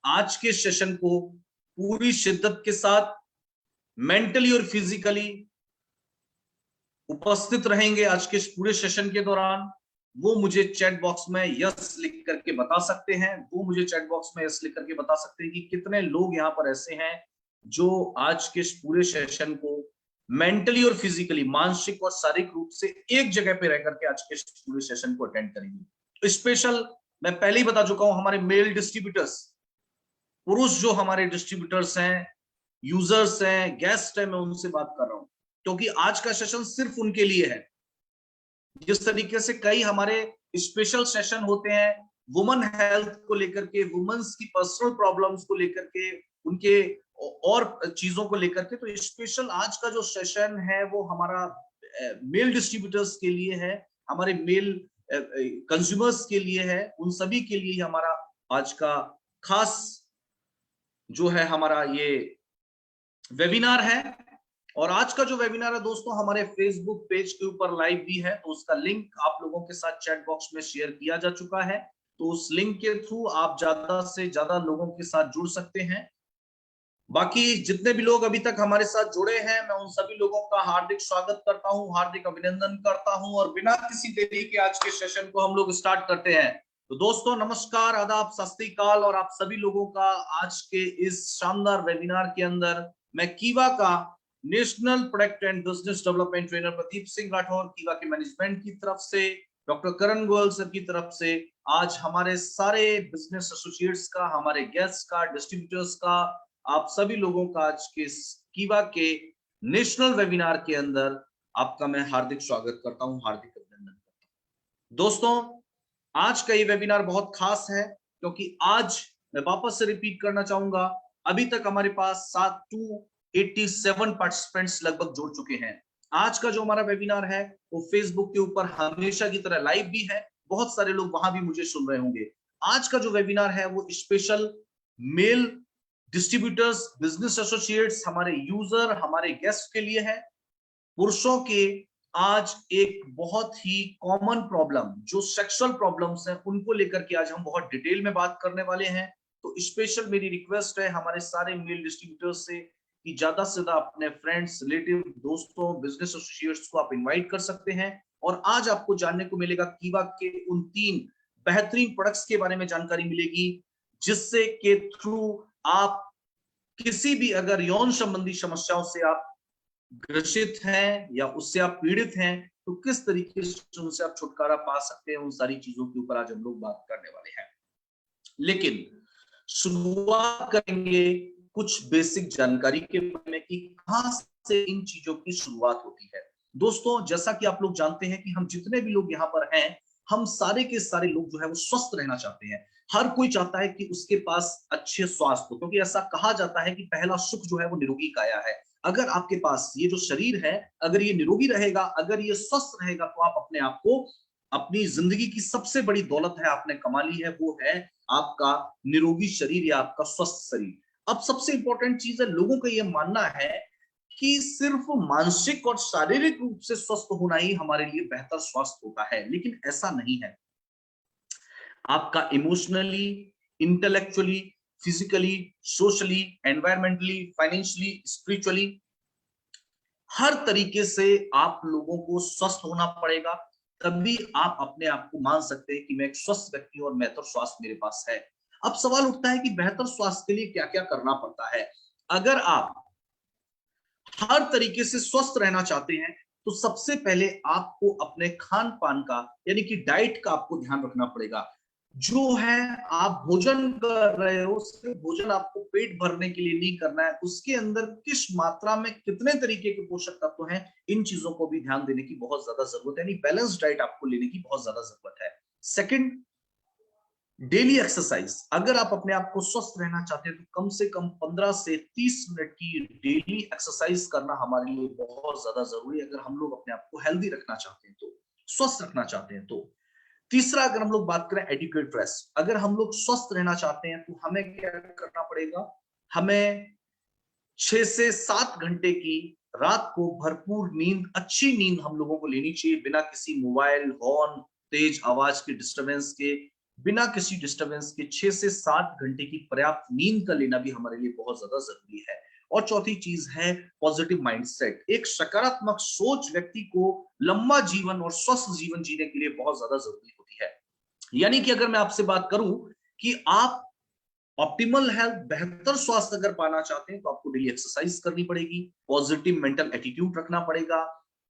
आज के सेशन को पूरी शिद्दत के साथ मेंटली और फिजिकली उपस्थित रहेंगे आज के पूरे सेशन के दौरान, वो मुझे चैट बॉक्स में यस लिख करके बता सकते हैं। वो मुझे चैट बॉक्स में यस लिख करके बता सकते हैं कि कितने लोग यहाँ पर ऐसे हैं जो आज के पूरे सेशन को मेंटली और फिजिकली, मानसिक और शारीरिक रूप से एक जगह पे रह करके आज के पूरे सेशन को अटेंड करेंगे। स्पेशल मैं पहले ही बता चुका हूं, हमारे मेल डिस्ट्रीब्यूटर्स, पुरुष जो हमारे डिस्ट्रीब्यूटर्स हैं, यूजर्स हैं, गेस्ट है, मैं उनसे बात कर रहा हूं क्योंकि आज का सेशन सिर्फ उनके लिए है। जिस तरीके से कई हमारे स्पेशल सेशन होते हैं वुमेन हेल्थ को लेकर के, वुमेन्स की पर्सनल प्रॉब्लम्स को लेकर के, उनके और चीजों को लेकर के, तो स्पेशल आज का जो सेशन है वो हमारा मेल डिस्ट्रीब्यूटर्स के लिए है, हमारे मेल कंज्यूमर्स के लिए है, उन सभी के लिए हमारा आज का खास जो है हमारा ये वेबिनार है। और आज का जो वेबिनार है दोस्तों हमारे फेसबुक पेज के ऊपर लाइव भी है, तो उसका लिंक आप लोगों के साथ चैट बॉक्स में शेयर किया जा चुका है, तो उस लिंक के थ्रू आप ज्यादा से ज्यादा लोगों के साथ जुड़ सकते हैं। बाकी जितने भी लोग अभी तक हमारे साथ जुड़े हैं, मैं उन सभी लोगों का हार्दिक स्वागत करता हूं, हार्दिक अभिनंदन करता हूं, और बिना किसी देरी के आज के सेशन को हम लोग स्टार्ट करते हैं। तो दोस्तों नमस्कार, आदाब, सत श्री अकाल, और आप सभी लोगों का आज के इस शानदार वेबिनार के अंदर मैं कीवा का national product and business development trainer Pradeep Singh Rathore, कीवा के मैनेजमेंट की तरफ से, डॉक्टर करण गोयल सर की तरफ से, आज हमारे सारे बिजनेस एसोसिएट्स का, हमारे गेस्ट का, डिस्ट्रीब्यूटर्स का, आप सभी लोगों का आज के कीवा के नेशनल वेबिनार के अंदर आपका मैं हार्दिक स्वागत करता हूं, हार्दिक अभिनंदन करता हूं। दोस्तों आज का ये वेबिनार बहुत खास है क्योंकि आज मैं वापस से रिपीट करना चाहूंगा, अभी तक हमारे पास 787 पार्टिसिपेंट्स लगभग जुड़ चुके हैं। आज का जो हमारा वेबिनार है वो फेसबुक के ऊपर हमेशा की तरह लाइव भी है, बहुत सारे लोग वहां भी मुझे सुन रहे होंगे। आज का जो वेबिनार है वो special male distributors, business associates, हमारे यूजर, हमारे गेस्ट के लिए है। पुरुषों के आज एक बहुत ही कॉमन प्रॉब्लम जो सेक्सुअल प्रॉब्लम्स हैं उनको लेकर के आज हम बहुत डिटेल में बात करने वाले हैं। तो स्पेशल मेरी रिक्वेस्ट है हमारे सारे मेल डिस्ट्रीब्यूटर्स से कि ज्यादा से ज्यादा अपने फ्रेंड्स, रिलेटिव, दोस्तों, बिजनेस एसोसिएट्स को आप इनवाइट कर सकते हैं। और आज आपको जानने को मिलेगा कीवा के उन 3 बेहतरीन प्रोडक्ट्स के बारे में जानकारी मिलेगी, जिससे के थ्रू आप किसी भी अगर यौन संबंधी समस्याओं से आप ग्रसित हैं या उससे आप पीड़ित हैं तो किस तरीके से उनसे आप छुटकारा पा सकते हैं, उन सारी चीजों के ऊपर आज हम लोग बात करने वाले हैं। लेकिन शुरुआत करेंगे कुछ बेसिक जानकारी के बारे में कि कहां से इन चीजों की शुरुआत होती है। दोस्तों जैसा कि आप लोग जानते हैं कि हम जितने भी लोग यहाँ पर हैं, हम सारे के सारे लोग जो है वो स्वस्थ रहना चाहते हैं। हर कोई चाहता है कि उसके पास अच्छे स्वास्थ्य हो, क्योंकि ऐसा कहा जाता है कि पहला सुख जो है वो निरोगी काया है। अगर आपके पास ये जो शरीर है, अगर ये निरोगी रहेगा, अगर ये स्वस्थ रहेगा, तो आप अपने आप को, अपनी जिंदगी की सबसे बड़ी दौलत है आपने कमा ली है, वो है आपका निरोगी शरीर या आपका स्वस्थ शरीर। अब सबसे इंपॉर्टेंट चीज है, लोगों का ये मानना है कि सिर्फ मानसिक और शारीरिक रूप से स्वस्थ होना ही हमारे लिए बेहतर स्वास्थ्य होता है, लेकिन ऐसा नहीं है। आपका emotionally, intellectually, physically, socially, environmentally, financially, spiritually, हर तरीके से आप लोगों को स्वस्थ होना पड़ेगा, तभी आप अपने आप को मान सकते हैं कि मैं एक स्वस्थ व्यक्ति हूं और बेहतर स्वास्थ्य मेरे पास है। अब सवाल उठता है कि बेहतर स्वास्थ्य के लिए क्या क्या करना पड़ता है। अगर आप हर तरीके से स्वस्थ रहना चाहते हैं तो सबसे पहले आपको अपने खान पान का, यानी कि डाइट का आपको ध्यान रखना पड़ेगा। जो है आप भोजन कर रहे हो, सिर्फ भोजन आपको पेट भरने के लिए नहीं करना है, उसके अंदर किस मात्रा में कितने तरीके के पोषक तत्व हैं, इन चीजों को भी ध्यान देने की बहुत ज्यादा जरूरत है, यानी बैलेंस डाइट आपको लेने की बहुत ज्यादा जरूरत है। Second, daily exercise. अगर आप अपने आप को स्वस्थ रहना चाहते हैं तो कम से कम 15 से 30 मिनट की डेली एक्सरसाइज करना हमारे लिए बहुत ज्यादा जरूरी है, अगर हम लोग अपने आप को हेल्दी रखना चाहते हैं, तो स्वस्थ रखना चाहते हैं। तो तीसरा, अगर हम लोग बात करें एडिक्वेट रेस्ट, अगर हम लोग स्वस्थ रहना चाहते हैं तो हमें क्या करना पड़ेगा, हमें 6 से 7 घंटे की रात को भरपूर नींद, अच्छी नींद हम लोगों को लेनी चाहिए, बिना किसी मोबाइल, हॉर्न, तेज आवाज के, डिस्टरबेंस के, बिना किसी डिस्टरबेंस के 6 से 7 घंटे की पर्याप्त नींद का लेना भी हमारे लिए बहुत ज्यादा जरूरी है। और चौथी चीज है पॉजिटिव माइंडसेट। एक सकारात्मक सोच व्यक्ति को लंबा जीवन और स्वस्थ जीवन जीने के लिए बहुत ज्यादा जरूरी होती है। यानी कि अगर मैं आपसे बात करूं कि आप ऑप्टिमल हेल्थ, बेहतर स्वास्थ्य अगर पाना चाहते हैं तो आपको डेली एक्सरसाइज करनी पड़ेगी, पॉजिटिव मेंटल एटीट्यूड रखना पड़ेगा,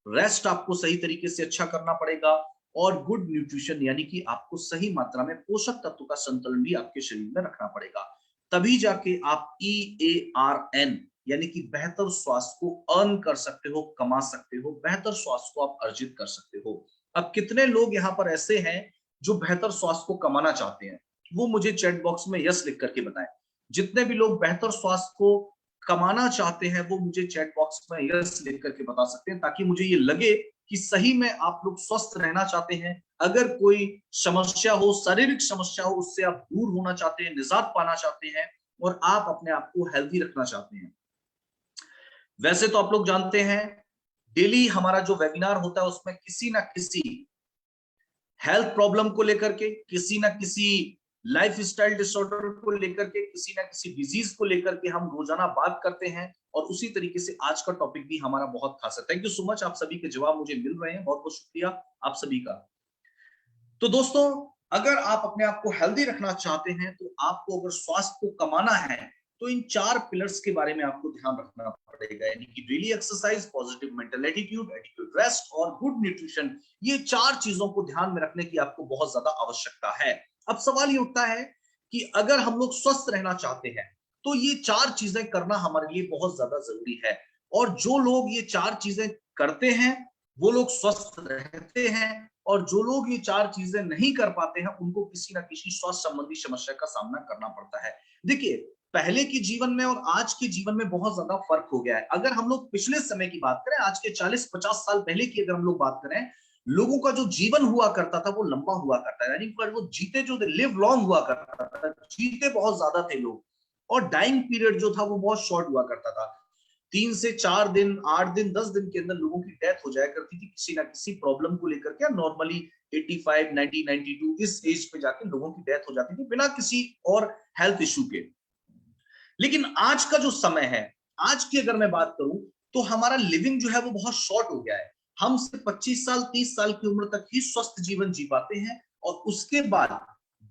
रेस्ट आपको सही तरीके से अच्छा करना पड़ेगा, और गुड न्यूट्रिशन यानी कि आपको सही मात्रा में पोषक तत्व का संतुलन भी आपके शरीर में रखना पड़ेगा। तभी जाके आप EARN यानी कि बेहतर स्वास्थ्य को अर्न कर सकते हो, कमा सकते हो, बेहतर स्वास्थ्य को आप अर्जित कर सकते हो। अब कितने लोग यहाँ पर ऐसे हैं जो बेहतर स्वास्थ्य को कमाना चाहते हैं, वो मुझे चैट बॉक्स में यस लिख करके बताएं। जितने भी लोग बेहतर स्वास्थ्य को कमाना चाहते हैं वो मुझे चैट बॉक्स में यस लिख करके बता सकते हैं, ताकि मुझे ये लगे कि सही में आप लोग स्वस्थ रहना चाहते हैं। अगर कोई समस्या हो, शारीरिक समस्या हो, उससे आप दूर होना चाहते हैं, निजात पाना चाहते हैं, और आप अपने आप को हेल्दी रखना चाहते हैं। वैसे तो आप लोग जानते हैं डेली हमारा जो वेबिनार होता है उसमें किसी ना किसी हेल्थ प्रॉब्लम को लेकर के, किसी ना किसी लाइफ स्टाइल डिसऑर्डर को लेकर के, किसी ना किसी डिजीज को लेकर के हम रोजाना बात करते हैं। और उसी तरीके से आज का टॉपिक भी हमारा बहुत खास है। थैंक यू सो मच, आप सभी के जवाब मुझे मिल रहे हैं, बहुत बहुत शुक्रिया आप सभी का। तो दोस्तों, अगर आप अपने आप को हेल्दी रखना चाहते हैं तो आपको अगर स्वास्थ्य को कमाना है तो इन 4 पिलर्स के बारे में आपको ध्यान रखना पड़ेगा, यानी कि daily exercise, positive mental attitude, adequate rest और गुड न्यूट्रिशन। ये 4 चीजों को ध्यान में रखने की आपको बहुत ज्यादा आवश्यकता है। अब सवाल ये उठता है कि अगर हम लोग स्वस्थ रहना चाहते हैं तो ये 4 चीजें करना हमारे लिए बहुत ज्यादा जरूरी है। और जो लोग ये 4 चीजें करते हैं वो लोग स्वस्थ रहते हैं, और जो लोग ये 4 चीजें नहीं कर पाते हैं उनको किसी ना किसी स्वास्थ्य संबंधी समस्या का सामना करना पड़ता है। देखिए, पहले के जीवन में और आज के जीवन में बहुत ज्यादा फर्क हो गया है। अगर हम लोग पिछले समय की बात करें, आज के 40-50 साल पहले की अगर हम लोग बात करें, लोगों का जो जीवन हुआ करता था वो लंबा हुआ करता है, यानी वो जीते जो लिव लॉन्ग हुआ करता था, जीते बहुत ज्यादा थे लोग, और डाइंग पीरियड जो था वो बहुत शॉर्ट हुआ करता था। 3 से 4 दिन, 8 दिन, 10 दिन के अंदर लोगों की डेथ हो जाया करती थी किसी ना किसी प्रॉब्लम को लेकर के। नॉर्मली 85, 90, 92 इस एज पे जाके लोगों की डेथ हो जाती थी बिना किसी और हेल्थ इश्यू के। लेकिन आज का जो समय है, आज की अगर मैं बात करूं तो हमारा लिविंग जो है वो बहुत शॉर्ट हो गया है। हम सिर्फ 25 साल 30 साल की उम्र तक ही स्वस्थ जीवन जी पाते हैं, और उसके बाद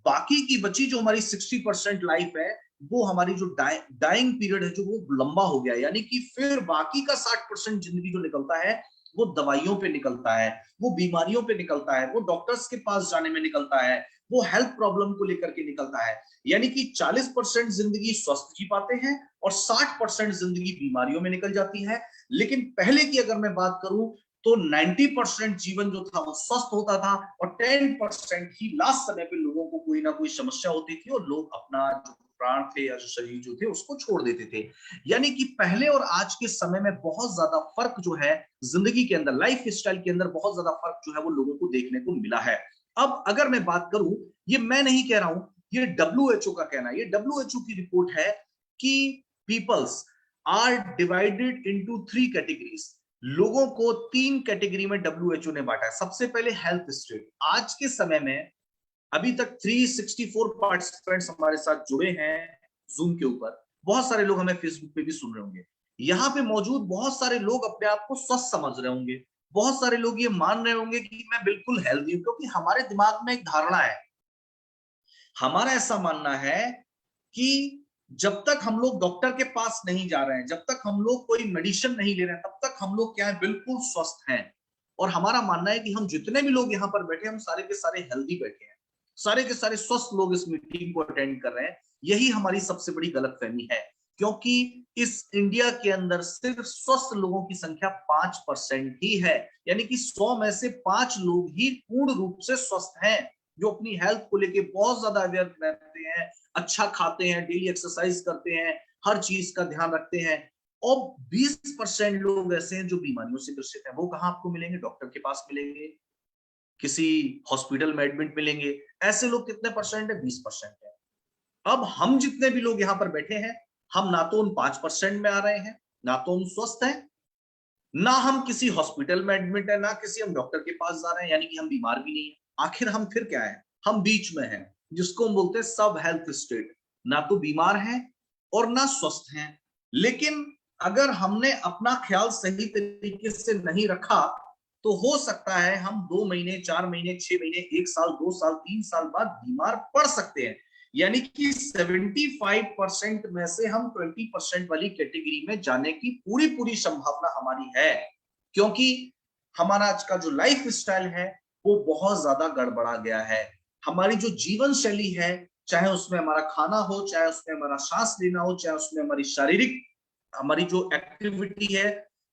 बाकी की बची जो हमारी 60% लाइफ है वो हमारी जो डाइंग पीरियड है जो वो लंबा हो गया है। यानी कि फिर बाकी का 60% जिंदगी जो निकलता है वो दवाइयों पे निकलता है, वो बीमारियों पे निकलता है, वो डॉक्टर्स के पास जाने में निकलता है, वो हेल्थ प्रॉब्लम को लेकर के निकलता है। यानी कि 40% जिंदगी स्वस्थ जी पाते हैं और 60% जिंदगी बीमारियों में निकल जाती है। लेकिन पहले की अगर मैं बात करूं तो 90% जीवन जो था वो स्वस्थ होता था, और 10% ही लास्ट समय पे लोगों को कोई ना कोई समस्या होती थी और लोग अपना जो प्राण थे या जो शरीर जो थे उसको छोड़ देते थे। यानी कि पहले और आज के समय में बहुत ज्यादा फर्क जो है जिंदगी के अंदर, लाइफ स्टाइल के अंदर बहुत ज्यादा फर्क जो है वो लोगों को देखने को मिला है। अब अगर मैं बात करूं, ये मैं नहीं कह रहा हूं, ये WHO का कहना है, ये WHO की रिपोर्ट है कि peoples are divided into 3 categories. लोगों को 3 कैटेगरी में WHO ने बांटा है। सबसे पहले हेल्थ स्टेट। आज के समय में अभी तक 364 पार्टिसिपेंट्स हमारे साथ जुड़े हैं जूम के ऊपर। बहुत सारे लोग हमें फेसबुक पे भी सुन रहे होंगे। यहाँ पे मौजूद बहुत सारे लोग अपने आप को स्वस्थ समझ रहे होंगे। बहुत सारे लोग ये मान रहे होंगे कि मैं बिल्कुल हेल्दी हूं, क्योंकि हमारे दिमाग में एक धारणा है, हमारा ऐसा मानना है कि जब तक हम लोग डॉक्टर के पास नहीं जा रहे हैं, जब तक हम लोग कोई मेडिसिन नहीं ले रहे हैं, तब तक हम लोग क्या है, बिल्कुल स्वस्थ हैं। और हमारा मानना है कि हम जितने भी लोग यहाँ पर बैठे हैं, हम सारे के सारे हेल्दी बैठे हैं, सारे के सारे स्वस्थ लोग इस मीटिंग को अटेंड कर रहे हैं। यही हमारी सबसे बड़ी गलतफहमी है, क्योंकि इस इंडिया के अंदर सिर्फ स्वस्थ लोगों की संख्या 5% ही है। यानी कि 100 में से 5 लोग ही पूर्ण रूप से स्वस्थ हैं, जो अपनी हेल्थ को लेके बहुत ज्यादा अवेयर रहते हैं, अच्छा खाते हैं, डेली एक्सरसाइज करते हैं, हर चीज का ध्यान रखते हैं। और 20% लोग ऐसे हैं जो बीमारियों से ग्रसित हैं। वो कहाँ आपको मिलेंगे? डॉक्टर के पास मिलेंगे, किसी हॉस्पिटल में एडमिट मिलेंगे। ऐसे लोग कितने परसेंट है? 20% है। अब हम जितने भी लोग यहाँ पर बैठे हैं, हम ना तो उन 5% में आ रहे हैं, ना तो हम स्वस्थ हैं, ना हम किसी हॉस्पिटल में एडमिट है, ना किसी हम डॉक्टर के पास जा रहे हैं, यानी कि हम बीमार भी नहीं है। आखिर हम फिर क्या है? हम बीच में हैं। जिसको हम बोलते हैं सब हेल्थ स्टेट, ना तो बीमार है और ना स्वस्थ हैं। लेकिन अगर हमने अपना ख्याल सही तरीके से नहीं रखा तो हो सकता है हम 2 महीने, 4 महीने, 6 महीने, 1 साल, 2 साल, 3 साल बाद बीमार पड़ सकते हैं। यानी कि 75% में से हम 20% वाली कैटेगरी में जाने की पूरी पूरी संभावना हमारी है, क्योंकि हमारा आज का जो लाइफ स्टाइल है वो बहुत ज्यादा गड़बड़ा गया है। हमारी जो जीवन शैली है, चाहे उसमें हमारा खाना हो, चाहे उसमें हमारा सांस लेना हो, चाहे उसमें हमारी शारीरिक हमारी जो एक्टिविटी है,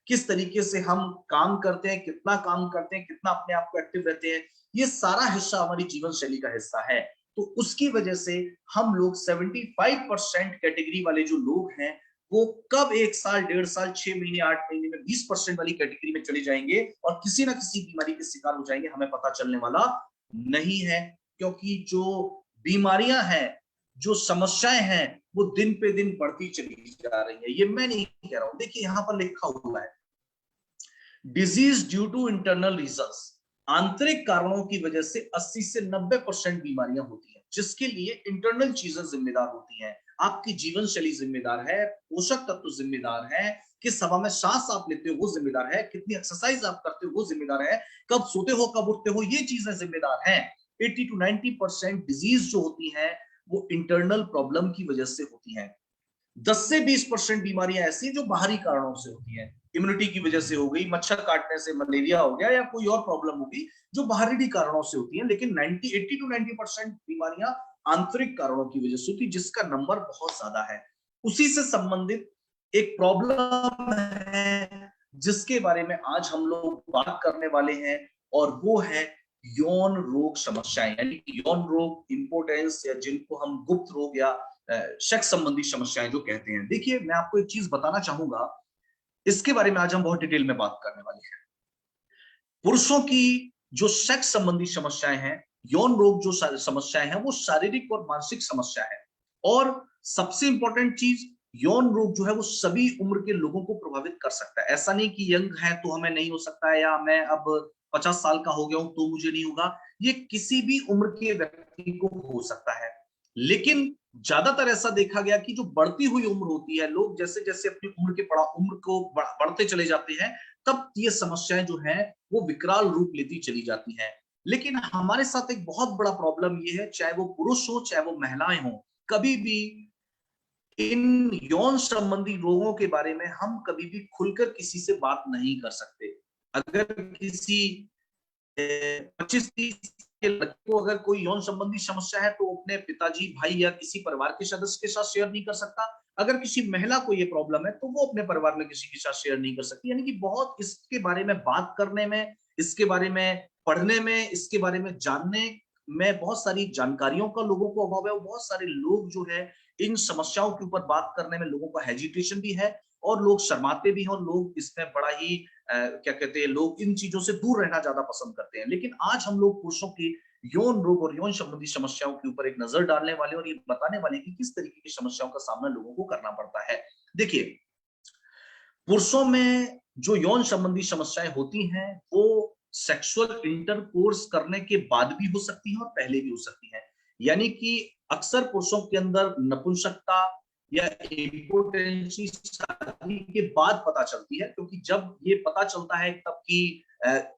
किस तरीके से हम काम करते हैं, कितना काम करते हैं, कितना अपने आप को एक्टिव रहते हैं, ये सारा हिस्सा हमारी जीवन शैली का हिस्सा है। तो उसकी वजह से हम लोग 75% कैटेगरी वाले जो लोग हैं वो कब 1 साल, 1.5 साल, 6 महीने, 8 महीने में 20% वाली कैटेगरी में चले जाएंगे और किसी ना किसी बीमारी के शिकार हो जाएंगे, हमें पता चलने वाला नहीं है। क्योंकि जो बीमारियां हैं, जो समस्याएं हैं, वो दिन पे दिन बढ़ती चली जा रही है। ये मैं नहीं कह रहा हूं, देखिए यहां पर लिखा हुआ है disease due to internal reasons, आंतरिक कारणों की वजह से 80 से 90% बीमारियां होती हैं, जिसके लिए इंटरनल चीजें जिम्मेदार होती हैं। आपकी जीवन शैली जिम्मेदार है, पोषक तत्व जिम्मेदार है, किस हवा में सांस आप लेते हो वो जिम्मेदार है, कितनी एक्सरसाइज आप करते हो वो जिम्मेदार है, कब सोते हो कब उठते हो, ये चीजें जिम्मेदार हैं। 80 to 90% डिजीज जो होती हैं वो इंटरनल प्रॉब्लम की वजह से होती हैं। 10 से 20% बीमारियां ऐसी जो बाहरी कारणों से होती हैं, इम्यूनिटी की वजह से हो गई, मच्छर काटने से मलेरिया हो गया या कोई और प्रॉब्लम होगी जो बाहरी कारणों से होती है। लेकिन 80 to 90% बीमारियां आंतरिक कारणों की वजह से होती है, जिसका नंबर बहुत ज्यादा है। उसी से संबंधित एक प्रॉब्लम है जिसके बारे में आज हम लोग बात करने वाले हैं, और वो है यौन रोग समस्याएं, यानी कि यौन रोग, इंपोर्टेंस, या जिनको हम गुप्त रोग या सेक्स संबंधी समस्याएं जो कहते हैं। देखिए मैं आपको एक चीज बताना चाहूंगा, इसके बारे में आज हम बहुत डिटेल में बात करने वाले हैं। पुरुषों की जो सेक्स संबंधी समस्याएं हैं, यौन रोग जो समस्याएं हैं, वो शारीरिक और मानसिक समस्या है। और सबसे इंपॉर्टेंट चीज, यौन रोग जो है वो सभी उम्र के लोगों को प्रभावित कर सकता है। ऐसा नहीं कि यंग है तो हमें नहीं हो सकता है, या मैं अब 50 साल का हो गया हूं तो मुझे नहीं होगा। ये किसी भी उम्र के व्यक्ति को हो सकता है। लेकिन ज्यादातर ऐसा देखा गया कि जो बढ़ती हुई उम्र होती है, लोग जैसे जैसे अपनी उम्र को बढ़ते चले जाते हैं, तब ये समस्याएं जो हैं वो विकराल रूप लेती चली जाती हैं। लेकिन हमारे साथ एक बहुत बड़ा प्रॉब्लम ये है, चाहे वो पुरुष हो चाहे वो महिलाएं हो, कभी भी इन यौन संबंधी रोगों के बारे में हम कभी भी खुलकर किसी से बात नहीं कर सकते। अगर किसी 25-30 के लड़के को अगर कोई यौन संबंधी समस्या है तो अपने पिताजी, भाई या किसी परिवार के सदस्य के साथ शेयर नहीं कर सकता। अगर किसी महिला को ये प्रॉब्लम है तो वो अपने परिवार में किसी के साथ शेयर नहीं कर सकती। यानी कि बहुत इसके बारे में बात करने में, इसके बारे में पढ़ने में, इसके बारे में जानने में बहुत सारी जानकारियों का लोगों को अभाव है, और बहुत सारे लोग जो है इन समस्याओं के ऊपर बात करने में लोगों का हेजिटेशन भी है, और लोग शर्माते भी हैं, और लोग इसमें बड़ा ही क्या कहते हैं, लोग इन चीजों से दूर रहना ज्यादा पसंद करते हैं। लेकिन आज हम लोग पुरुषों की यौन रोग और यौन संबंधी समस्याओं के ऊपर एक नजर डालने वाले और ये बताने वाले कि किस तरीके की समस्याओं का सामना लोगों को करना पड़ता है। देखिए, पुरुषों में जो यौन संबंधी समस्याएं होती हैं वो सेक्सुअल इंटरकोर्स करने के बाद भी हो सकती हैं और पहले भी हो सकती हैं। यानी कि अक्सर पुरुषों के अंदर नपुंसकता या इम्पोर्टेंसी शादी के बाद पता चलती है, क्योंकि जब ये पता चलता है तब कि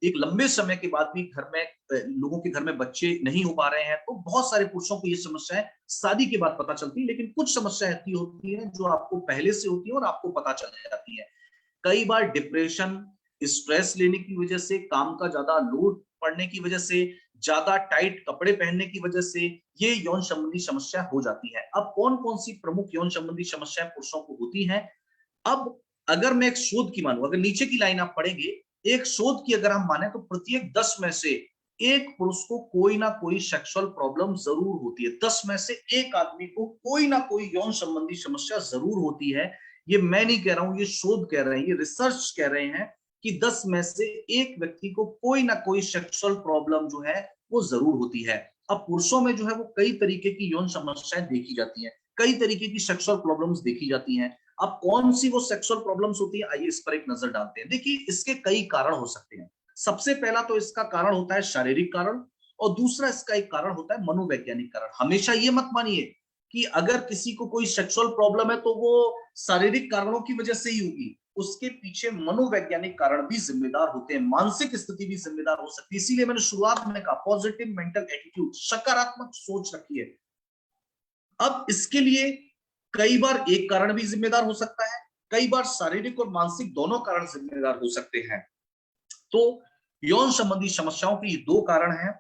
एक लंबे समय के बाद भी घर में लोगों के घर में बच्चे नहीं हो पा रहे हैं, तो बहुत सारे पुरुषों को ये समस्याएं शादी के बाद पता चलती है। लेकिन कुछ समस्याएं ऐसी होती हैं जो आपको पहले से होती है और आपको पता चल जाती है। कई बार डिप्रेशन, स्ट्रेस लेने की वजह से, काम का ज्यादा लोड पड़ने की वजह से, ज्यादा टाइट कपड़े पहनने की वजह से ये यौन संबंधी समस्या हो जाती है। अब कौन कौन सी प्रमुख यौन संबंधी समस्याएं पुरुषों को होती हैं? अब अगर मैं एक शोध की मानूं, अगर नीचे की लाइन आप पढ़ेंगे, एक शोध की अगर हम माने तो प्रत्येक 10 में से एक पुरुष को कोई ना कोई सेक्सुअल प्रॉब्लम जरूर होती है। 10 में से एक आदमी को कोई ना कोई यौन संबंधी समस्या जरूर होती है। ये मैं नहीं कह रहा हूं, ये शोध कह रहे हैं, ये रिसर्च कह रहे हैं कि 10 में से एक व्यक्ति को कोई ना कोई सेक्सुअल प्रॉब्लम जो है वो जरूर होती है। अब पुरुषों में जो है वो कई तरीके की यौन समस्याएं देखी जाती हैं, कई तरीके की सेक्सुअल प्रॉब्लम्स देखी जाती हैं। अब कौन सी वो सेक्सुअल प्रॉब्लम्स होती है, आइए इस पर एक नजर डालते हैं। देखिए, इसके कई कारण हो सकते हैं। सबसे पहला तो इसका कारण होता है शारीरिक कारण, और दूसरा इसका एक कारण होता है मनोवैज्ञानिक कारण। हमेशा ये मत मानिए कि अगर किसी को कोई सेक्सुअल प्रॉब्लम है तो वो शारीरिक कारणों की वजह से ही होगी, उसके पीछे मनोवैज्ञानिक कारण भी जिम्मेदार होते हैं, मानसिक स्थिति भी जिम्मेदार हो सकती है। इसीलिए मैंने शुरुआत में कहा पॉजिटिव मेंटल एटीट्यूड, सकारात्मक सोच रखिए। अब इसके लिए कई बार एक कारण भी जिम्मेदार हो सकता है, कई बार शारीरिक और मानसिक दोनों कारण जिम्मेदार हो सकते हैं। तो यौन संबंधी समस्याओं के ये दो कारण हैं,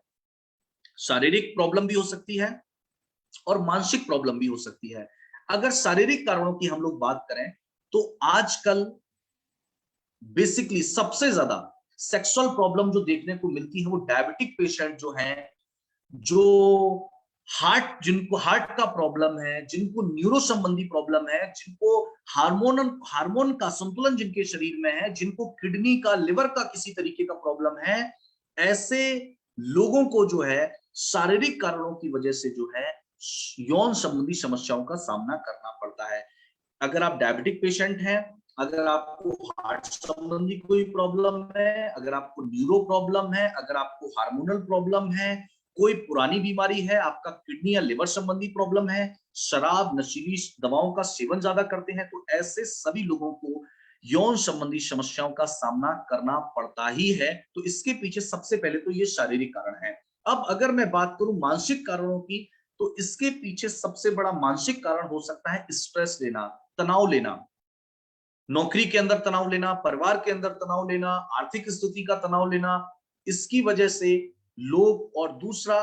शारीरिक प्रॉब्लम भी हो सकती है और मानसिक प्रॉब्लम भी हो सकती है। अगर शारीरिक कारणों की हम लोग बात करें तो आजकल बेसिकली सबसे ज्यादा सेक्सुअल प्रॉब्लम जो देखने को मिलती है वो डायबिटिक पेशेंट जो हैं, जो जिनको हार्ट का प्रॉब्लम है, जिनको न्यूरो संबंधी प्रॉब्लम है, जिनको हार्मोन का संतुलन जिनके शरीर में है, जिनको किडनी का, लिवर का किसी तरीके का प्रॉब्लम है, ऐसे लोगों को जो है शारीरिक कारणों की वजह से जो है यौन संबंधी समस्याओं का सामना करना पड़ता है। अगर आप डायबिटिक पेशेंट हैं, अगर आपको हार्ट संबंधी कोई प्रॉब्लम है, अगर आपको न्यूरो प्रॉब्लम है, अगर आपको हार्मोनल प्रॉब्लम है, कोई पुरानी बीमारी है, आपका किडनी या लिवर संबंधी प्रॉब्लम है, शराब नशीली दवाओं का सेवन ज्यादा करते हैं, तो ऐसे सभी लोगों को यौन संबंधी समस्याओं का सामना करना पड़ता ही है। तो इसके पीछे सबसे पहले तो ये शारीरिक कारण है। अब अगर मैं बात करूं मानसिक कारणों की, तो इसके पीछे सबसे बड़ा मानसिक कारण हो सकता है स्ट्रेस लेना, तनाव लेना, नौकरी के अंदर तनाव लेना, परिवार के अंदर तनाव लेना, आर्थिक स्थिति का तनाव लेना। इसकी वजह से लोग, और दूसरा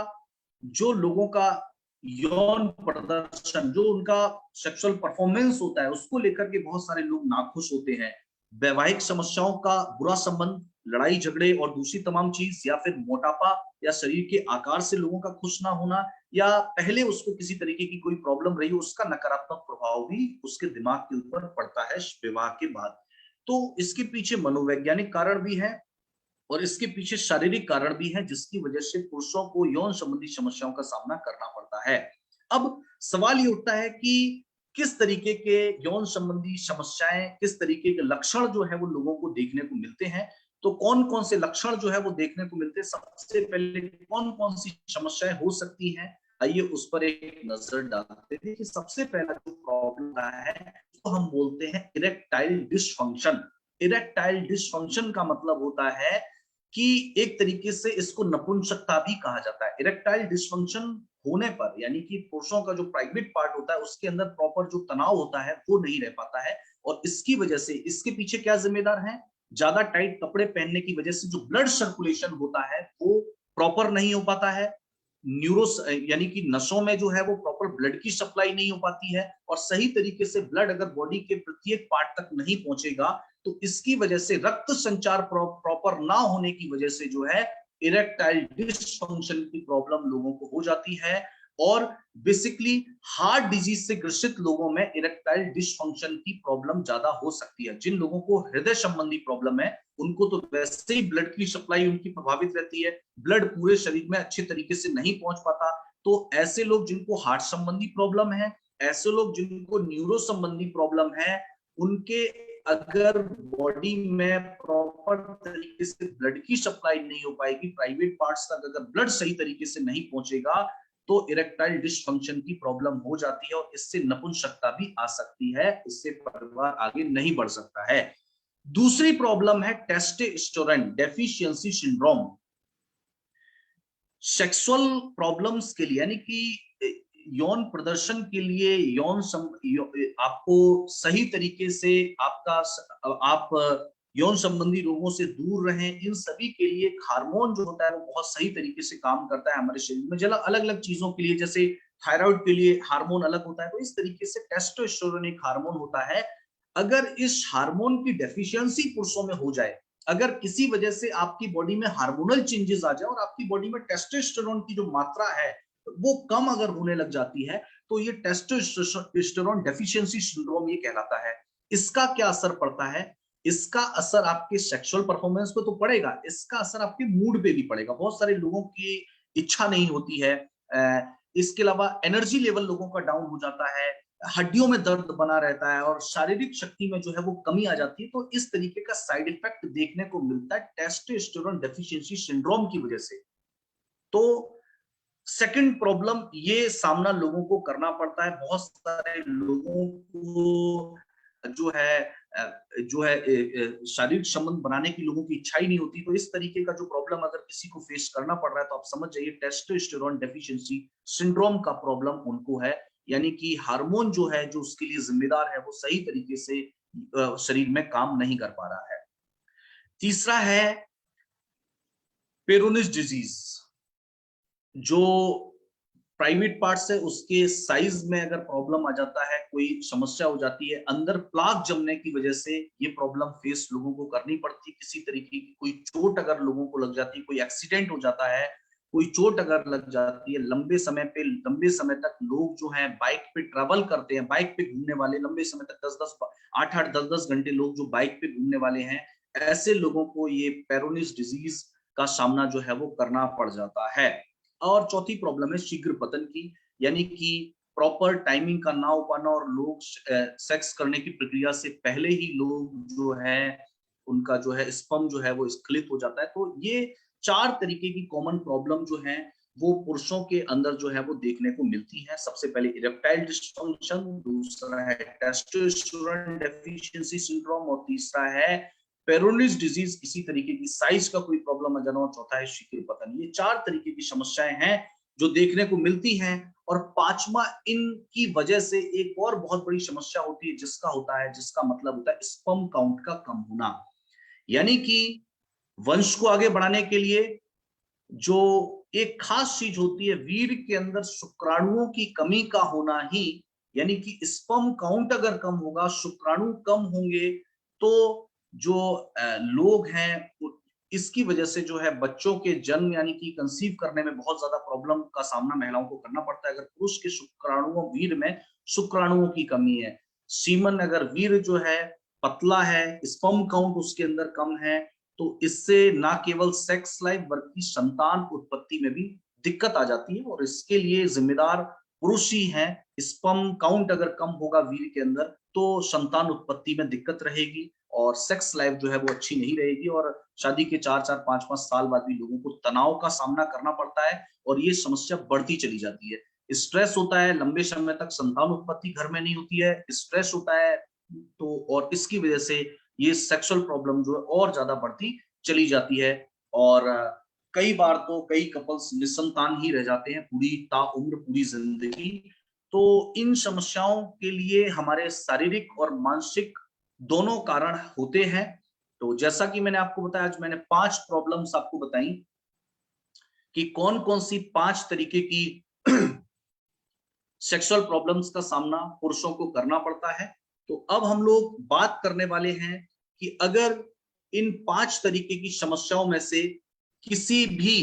जो लोगों का यौन प्रदर्शन, जो उनका सेक्सुअल परफॉर्मेंस होता है, उसको लेकर के बहुत सारे लोग नाखुश होते हैं। वैवाहिक समस्याओं का बुरा संबंध, लड़ाई झगड़े और दूसरी तमाम चीज, या फिर मोटापा या शरीर के आकार से लोगों का खुश ना होना, या पहले उसको किसी तरीके की कोई प्रॉब्लम रही हो, उसका नकारात्मक प्रभाव भी उसके दिमाग के ऊपर पड़ता है विवाह के बाद। तो इसके पीछे मनोवैज्ञानिक कारण भी है और इसके पीछे शारीरिक कारण भी है, जिसकी वजह से पुरुषों को यौन संबंधी समस्याओं का सामना करना पड़ता है। अब सवाल ये उठता है कि किस तरीके के यौन संबंधी समस्याएं, किस तरीके के लक्षण जो है वो लोगों को देखने को मिलते हैं। तो कौन कौन से लक्षण जो है वो देखने को मिलते हैं, सबसे पहले कौन कौन सी समस्याएं हो सकती हैं, आइए उस पर एक नजर डालते हैं। कि सबसे पहला जो प्रॉब्लम है तो हम बोलते हैं इरेक्टाइल डिसफंक्शन। इरेक्टाइल डिसफंक्शन का मतलब होता है कि एक तरीके से इसको नपुंसकता भी कहा जाता है। इरेक्टाइल डिसफंक्शन होने पर, यानी कि पुरुषों का जो प्राइवेट पार्ट होता है उसके अंदर प्रॉपर जो तनाव होता है वो नहीं रह पाता है, और इसकी वजह से, इसके पीछे क्या जिम्मेदार है, ज्यादा टाइट कपड़े पहनने की वजह से जो ब्लड सर्कुलेशन होता है वो प्रॉपर नहीं हो पाता है। न्यूरोस यानी कि नसों में जो है वो प्रॉपर ब्लड की सप्लाई नहीं हो पाती है, और सही तरीके से ब्लड अगर बॉडी के प्रत्येक पार्ट तक नहीं पहुंचेगा तो इसकी वजह से रक्त संचार प्रॉपर ना होने की वजह से जो है इरेक्टाइल डिसफंक्शन की प्रॉब्लम लोगों को हो जाती है। और बेसिकली हार्ट डिजीज से ग्रसित लोगों में इरेक्टाइल डिसफंक्शन की प्रॉब्लम ज्यादा हो सकती है। जिन लोगों को हृदय संबंधी प्रॉब्लम है उनको तो वैसे ही ब्लड की सप्लाई उनकी प्रभावित रहती है, ब्लड पूरे शरीर में अच्छे तरीके से नहीं पहुंच पाता। तो ऐसे लोग जिनको हार्ट संबंधी प्रॉब्लम है, ऐसे लोग जिनको न्यूरो संबंधी प्रॉब्लम है, उनके अगर बॉडी में प्रॉपर तरीके से ब्लड की सप्लाई नहीं हो पाएगी, प्राइवेट पार्ट्स तक अगर ब्लड सही तरीके से नहीं पहुंचेगा, तो इरेक्टाइल डिसफंक्शन की प्रॉब्लम हो जाती है और इससे नपुंसकता भी आ सकती है, इससे परिवार आगे नहीं बढ़ सकता है। दूसरी प्रॉब्लम है testosterone deficiency syndrome. Sexual problems के लिए, यानी कि यौन प्रदर्शन के लिए, आपको सही तरीके से आप यौन संबंधी रोगों से दूर रहें, इन सभी के लिए हार्मोन जो होता है वो बहुत सही तरीके से काम करता है हमारे शरीर में। जला अलग अलग चीजों के लिए, जैसे थायराइड के लिए हार्मोन अलग होता है, तो इस तरीके से टेस्टोस्टेरोन एक हार्मोन होता है। अगर इस हार्मोन की डेफिशिएंसी पुरुषों में हो जाए, अगर किसी वजह से आपकी बॉडी में हार्मोनल चेंजेस आ जाए और आपकी बॉडी में टेस्टोस्टेरोन की जो मात्रा है वो कम अगर होने लग जाती है, तो ये टेस्टोस्टेरोन डेफिशिएंसी सिंड्रोम ये कहलाता है। इसका क्या असर पड़ता है, इसका असर आपके सेक्सुअल परफॉर्मेंस पे तो पड़ेगा, इसका असर आपके मूड पे भी पड़ेगा। बहुत सारे लोगों की इच्छा नहीं होती है, इसके अलावा एनर्जी लेवल लोगों का डाउन हो जाता है, हड्डियों में दर्द बना रहता है और शारीरिक शक्ति में जो है वो कमी आ जाती है। तो इस तरीके का साइड इफेक्ट देखने को मिलता है टेस्टोस्टेरोन डेफिशिएंसी सिंड्रोम की वजह से। तो सेकंड प्रॉब्लम ये सामना लोगों को करना पड़ता है। बहुत सारे लोगों को जो है शारीरिक संबंध बनाने की लोगों की इच्छा ही नहीं होती। तो इस तरीके का जो प्रॉब्लम अगर किसी को फेस करना पड़ रहा है तो आप समझ जाइए टेस्टोस्टेरोन डेफिशिएंसी सिंड्रोम का प्रॉब्लम उनको है, यानी कि हार्मोन जो है जो उसके लिए जिम्मेदार है वो सही तरीके से शरीर में काम नहीं कर पा रहा है। तीसरा है पेरोनिस डिजीज, जो प्राइवेट पार्ट्स है उसके साइज में अगर प्रॉब्लम आ जाता है, कोई समस्या हो जाती है, अंदर प्लाक जमने की वजह से ये प्रॉब्लम फेस लोगों को करनी पड़ती है। किसी तरीके की कोई चोट अगर लोगों को लग जाती है, कोई एक्सीडेंट हो जाता है, कोई चोट अगर लग जाती है, लंबे समय तक लोग जो है बाइक पे ट्रेवल करते हैं, बाइक पे घूमने वाले लंबे समय तक 8-10 घंटे लोग जो बाइक पे घूमने वाले हैं, ऐसे लोगों को ये पेरोनिस डिजीज का सामना जो है वो करना पड़ जाता है। और चौथी प्रॉब्लम है शीघ्र पतन की, यानी कि प्रॉपर टाइमिंग का ना हो पाना और लोग सेक्स करने की प्रक्रिया से पहले ही लोग जो है उनका जो है स्पर्म जो है वो स्खलित हो जाता है। तो ये 4 तरीके की कॉमन प्रॉब्लम जो है वो पुरुषों के अंदर जो है वो देखने को मिलती है। सबसे पहले इरेक्टाइल डिस्फंक्शन, दूसरा है टेस्टोस्टेरोन डेफिशिएंसी सिंड्रोम और तीसरा है पेरोनिस डिजीज, किसी तरीके की साइज का कोई प्रॉब्लम आ जाना और चौथा है शीघ्र पतन। ये 4 तरीके की समस्याएं हैं जो देखने को मिलती हैं। और पांचवा इनकी वजह से एक और बहुत बड़ी समस्या होती है जिसका मतलब होता है स्पर्म काउंट का कम होना, यानी कि वंश को आगे बढ़ाने के लिए जो एक खास चीज होती है वीर्य के अंदर शुक्राणुओं की कमी का होना ही, यानी कि स्पर्म काउंट अगर कम होगा, शुक्राणु कम होंगे, तो जो लोग हैं इसकी वजह से जो है बच्चों के जन्म यानी कि कंसीव करने में बहुत ज्यादा प्रॉब्लम का सामना महिलाओं को करना पड़ता है। अगर पुरुष के शुक्राणुओं वीर्य में शुक्राणुओं की कमी है, सीमन अगर वीर्य जो है पतला है, स्पर्म काउंट उसके अंदर कम है, तो इससे ना केवल सेक्स लाइफ बल्कि संतान उत्पत्ति में भी दिक्कत आ जाती है और इसके लिए जिम्मेदार पुरुष ही हैं। स्पर्म काउंट अगर कम होगा वीर्य के अंदर तो संतान उत्पत्ति में दिक्कत रहेगी और सेक्स लाइफ जो है वो अच्छी नहीं रहेगी और शादी के 4-4, 5-5 साल बाद भी लोगों को तनाव का सामना करना पड़ता है और ये समस्या बढ़ती चली जाती है। स्ट्रेस होता है, लंबे समय तक संतान उत्पत्ति घर में नहीं होती है, स्ट्रेस होता है, तो और इसकी वजह से ये सेक्सुअल प्रॉब्लम जो है और ज्यादा बढ़ती चली जाती है और कई बार तो कई कपल्स निसंतान ही रह जाते हैं पूरी ताउम्र, पूरी जिंदगी। तो इन समस्याओं के लिए हमारे शारीरिक और मानसिक दोनों कारण होते हैं। तो जैसा कि मैंने आपको बताया, आज मैंने 5 प्रॉब्लम्स आपको बताई कि कौन कौन सी 5 तरीके की सेक्सुअल प्रॉब्लम्स का सामना पुरुषों को करना पड़ता है। तो अब हम लोग बात करने वाले हैं कि अगर इन 5 तरीके की समस्याओं में से किसी भी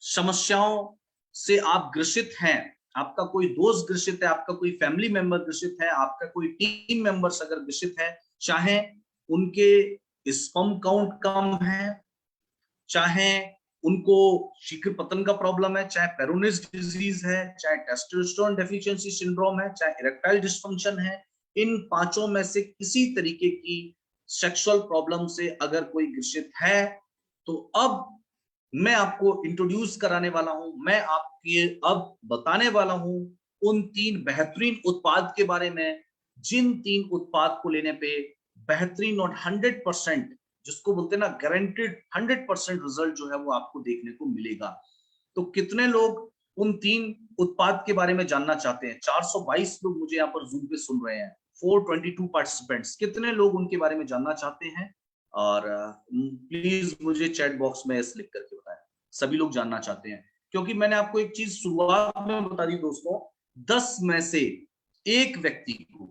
समस्याओं से आप ग्रसित हैं, आपका कोई दोस्त ग्रसित है, आपका कोई फैमिली मेंबर ग्रसित है, आपका कोई टीम मेंबर्स अगर ग्रसित है, चाहे उनके स्पर्म काउंट कम है, चाहे उनको शीघ्र पतन का प्रॉब्लम है, चाहे पेरोनिस डिजीज है, चाहे टेस्टोस्टेरोन डेफिशिएंसी सिंड्रोम है, चाहे इरेक्टाइल डिस्फंक्शन है, इन 5 में से किसी तरीके की सेक्सुअल प्रॉब्लम से अगर कोई ग्रसित है तो अब मैं आपको इंट्रोड्यूस कराने वाला हूं, मैं आपके अब बताने वाला हूं उन 3 बेहतरीन उत्पाद के बारे में, जिन 3 उत्पाद को लेने पे बेहतरीन और 100%, जिसको बोलते हैं ना गारंटेड 100% रिजल्ट जो है वो आपको देखने को मिलेगा। तो कितने लोग उन 3 उत्पाद के बारे में जानना चाहते हैं? 422 लोग मुझे यहाँ पर जूम पे सुन रहे हैं, 422 पार्टिसिपेंट्स, कितने लोग उनके बारे में जानना चाहते हैं? और प्लीज मुझे चैट बॉक्स में एस लिख करके बताएं। सभी लोग जानना चाहते हैं, क्योंकि मैंने आपको एक चीज शुरुआत में बता दी दोस्तों, 10 में से एक व्यक्ति को,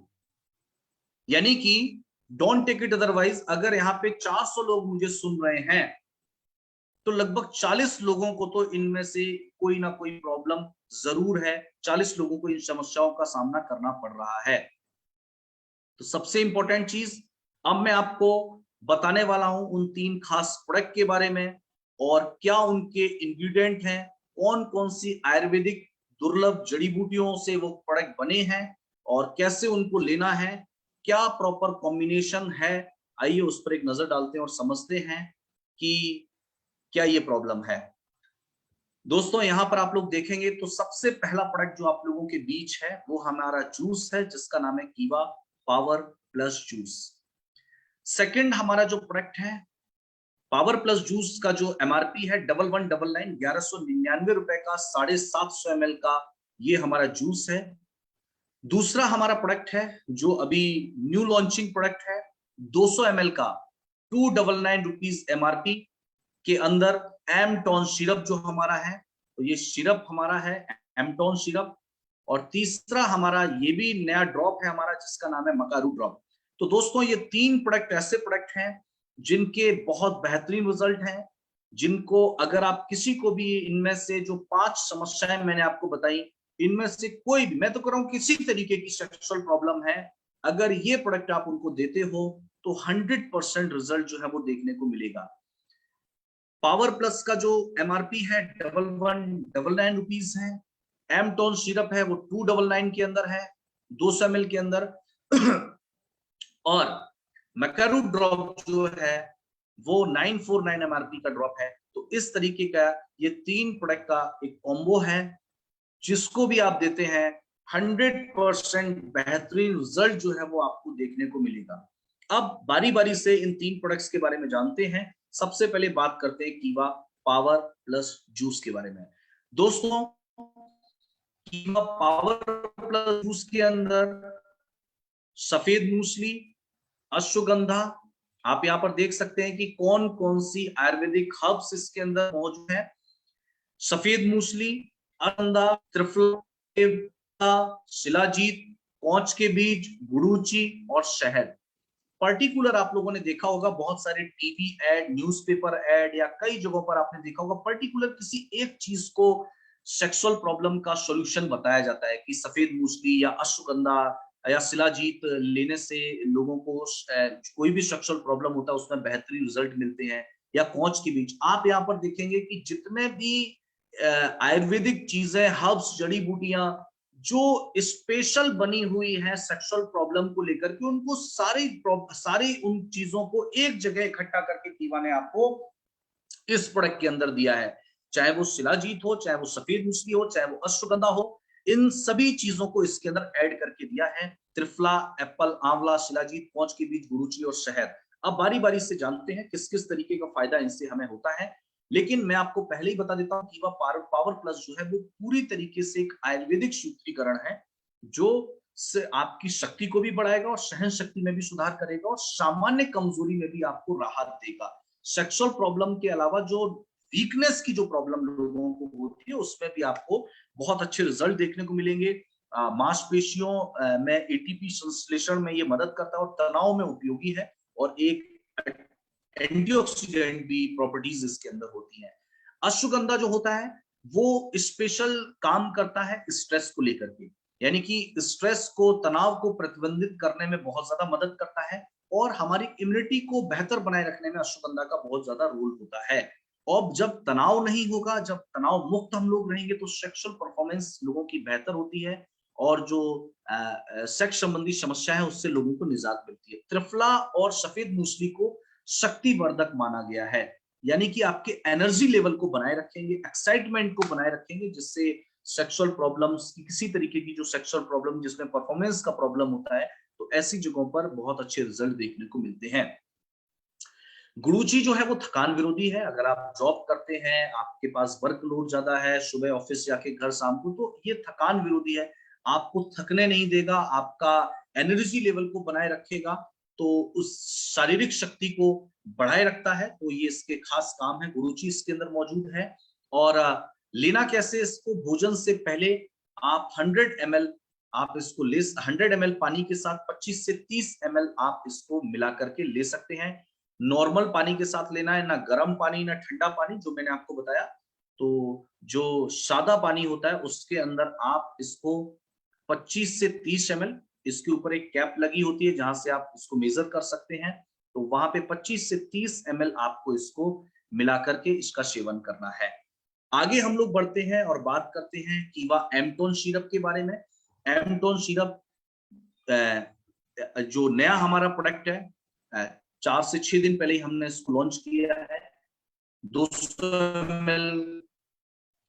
यानी कि डोंट टेक इट अदरवाइज, अगर यहाँ पे 400 लोग मुझे सुन रहे हैं तो लगभग 40 लोगों को तो इनमें से कोई ना कोई प्रॉब्लम जरूर है, 40 लोगों को इन समस्याओं का सामना करना पड़ रहा है। तो सबसे इंपॉर्टेंट चीज अब मैं आपको बताने वाला हूं उन 3 खास प्रोडक्ट के बारे में और क्या उनके इंग्रेडिएंट हैं, कौन कौन सी आयुर्वेदिक दुर्लभ जड़ी बूटियों से वो प्रोडक्ट बने हैं और कैसे उनको लेना है, क्या प्रॉपर कॉम्बिनेशन है। आइए उस पर एक नजर डालते हैं और समझते हैं कि क्या ये प्रॉब्लम है। दोस्तों यहाँ पर आप लोग देखेंगे तो सबसे पहला प्रोडक्ट जो आप लोगों के बीच है वो हमारा जूस है, जिसका नाम है कीवा पावर प्लस जूस। सेकंड हमारा जो प्रोडक्ट है पावर प्लस जूस का जो एमआरपी है 1199 1199 रुपए का 750 ml का ये हमारा जूस है। दूसरा हमारा प्रोडक्ट है जो अभी न्यू लॉन्चिंग प्रोडक्ट है 200 ml का 299 रुपीज एमआरपी के अंदर एमटॉन सिरप जो हमारा है, तो ये सिरप हमारा है एमटॉन सिरप। और तीसरा हमारा ये भी नया ड्रॉप है हमारा जिसका नाम है मकारू ड्रॉप। तो दोस्तों ये तीन प्रोडक्ट ऐसे प्रोडक्ट हैं जिनके बहुत बेहतरीन रिजल्ट हैं, जिनको अगर आप किसी को भी इनमें से जो 5 समस्याएं मैंने आपको बताई, इनमें से कोई भी, मैं तो कह रहा हूं किसी तरीके की सेक्सुअल प्रॉब्लम है, अगर ये प्रोडक्ट आप उनको देते हो तो 100% रिजल्ट जो है वो देखने को मिलेगा। पावर प्लस का जो एमआरपी है 1199 रुपीज है। एमटोन सिरप है वो 299 के अंदर है 200 ml के अंदर। और मैकारू ड्रॉप जो है वो 949 एमआरपी का ड्रॉप है। तो इस तरीके का ये तीन प्रोडक्ट का एक कॉम्बो है, जिसको भी आप देते हैं 100% बेहतरीन रिजल्ट जो है वो आपको देखने को मिलेगा। अब बारी बारी से इन तीन प्रोडक्ट्स के बारे में जानते हैं। सबसे पहले बात करते हैं कीवा पावर प्लस जूस के बारे में। दोस्तों कीवा पावर प्लस जूस के अंदर सफेद मूसली, अश्वगंधा, आप यहाँ पर देख सकते हैं कि कौन कौन सी आयुर्वेदिक हर्ब्स इसके अंदर मौजूद है। सफेद मूसली, अश्वगंधा, त्रिफला, शिलाजीत, कौच के बीज, गुड़ूची और शहद। पर्टिकुलर आप लोगों ने देखा होगा बहुत सारे टीवी एड, न्यूज़पेपर एड या कई जगहों पर आपने देखा होगा पर्टिकुलर किसी एक चीज को सेक्सुअल प्रॉब्लम का सॉल्यूशन बताया जाता है कि सफेद मूसली या अश्वगंधा या शिलाजीत लेने से लोगों को कोई भी सेक्सुअल प्रॉब्लम होता है उसमें बेहतरीन रिजल्ट मिलते हैं, या कौच के बीज। आप यहाँ पर देखेंगे कि जितने भी आयुर्वेदिक चीजें, हर्ब्स, जड़ी बूटियां जो स्पेशल बनी हुई है सेक्सुअल प्रॉब्लम को लेकर के, उनको सारी उन चीजों को एक जगह इकट्ठा करके कीवा ने आपको इस प्रोडक्ट के अंदर दिया है। चाहे वो शिलाजीत हो, चाहे वो सफेद मूसली हो, चाहे वो अश्वगंधा हो, इन सभी चीजों को इसके अंदर ऐड करके दिया है। त्रिफला, एप्पल, आंवला, शिलाजीत, पौंच के बीज, गुरुची और शहद। अब बारी बारी से जानते हैं किस किस तरीके का फायदा इनसे हमें होता है। लेकिन मैं आपको पहले ही बता देता हूं कि वह पावर प्लस जो है वो पूरी तरीके से एक आयुर्वेदिक सूत्रीकरण है, जो से आपकी शक्ति को भी बढ़ाएगा और सहन शक्ति में भी सुधार करेगा और सामान्य कमजोरी में भी आपको राहत देगा। सेक्सुअल प्रॉब्लम के अलावा जो वीकनेस की जो प्रॉब्लम लोगों को होती है उसमें भी आपको बहुत अच्छे रिजल्ट देखने को मिलेंगे। मांसपेशियों में एटीपी संश्लेषण में ये मदद करता है और तनाव में उपयोगी है, और एक एंटीऑक्सीडेंट भी प्रॉपर्टीज इसके अंदर होती हैं। अश्वगंधा जो होता है वो स्पेशल काम करता है स्ट्रेस को लेकर के, यानी कि स्ट्रेस को, तनाव को प्रतिबंधित करने में बहुत ज्यादा मदद करता है, और हमारी इम्यूनिटी को बेहतर बनाए रखने में अश्वगंधा का बहुत ज्यादा रोल होता है। और जब तनाव नहीं होगा, जब तनाव मुक्त हम लोग रहेंगे, तो सेक्सुअल परफॉर्मेंस लोगों की बेहतर होती है और जो सेक्स संबंधी समस्या है उससे लोगों को निजात मिलती है। त्रिफला और सफेद मूसली को शक्तिवर्धक माना गया है, यानी कि आपके एनर्जी लेवल को बनाए रखेंगे, एक्साइटमेंट को बनाए रखेंगे, जिससे सेक्सुअल प्रॉब्लम्स की, किसी तरीके की जो सेक्सुअल प्रॉब्लम जिसमें परफॉर्मेंस का प्रॉब्लम होता है, तो ऐसी जगहों पर बहुत अच्छे रिजल्ट देखने को मिलते हैं। गुरुची जो है वो थकान विरोधी है। अगर आप जॉब करते हैं, आपके पास वर्कलोड ज्यादा है, सुबह ऑफिस जाके घर शाम को, तो ये थकान विरोधी है, आपको थकने नहीं देगा, आपका एनर्जी लेवल को बनाए रखेगा, तो उस शारीरिक शक्ति को बढ़ाए रखता है। तो ये इसके खास काम है, गुरुची इसके अंदर मौजूद है। और लेना कैसे इसको, भोजन से पहले आप 100 ml आप इसको 100 ml पानी के साथ 25 से 30 ml आप इसको मिला करके ले सकते हैं। नॉर्मल पानी के साथ लेना है, ना गर्म पानी ना ठंडा पानी, जो मैंने आपको बताया। तो जो सादा पानी होता है उसके अंदर आप इसको 25 से 30 ml, इसके ऊपर एक कैप लगी होती है जहां से आप इसको मेजर कर सकते हैं, तो वहां पे 25 से 30 ml आपको इसको मिला करके इसका सेवन करना है। आगे हम लोग बढ़ते हैं और बात करते हैं कीवा एमटोन सिरप के बारे में। एमटोन सिरप जो नया हमारा प्रोडक्ट है, 4 से 6 दिन पहले ही हमने इसको लॉन्च किया है। 200 ml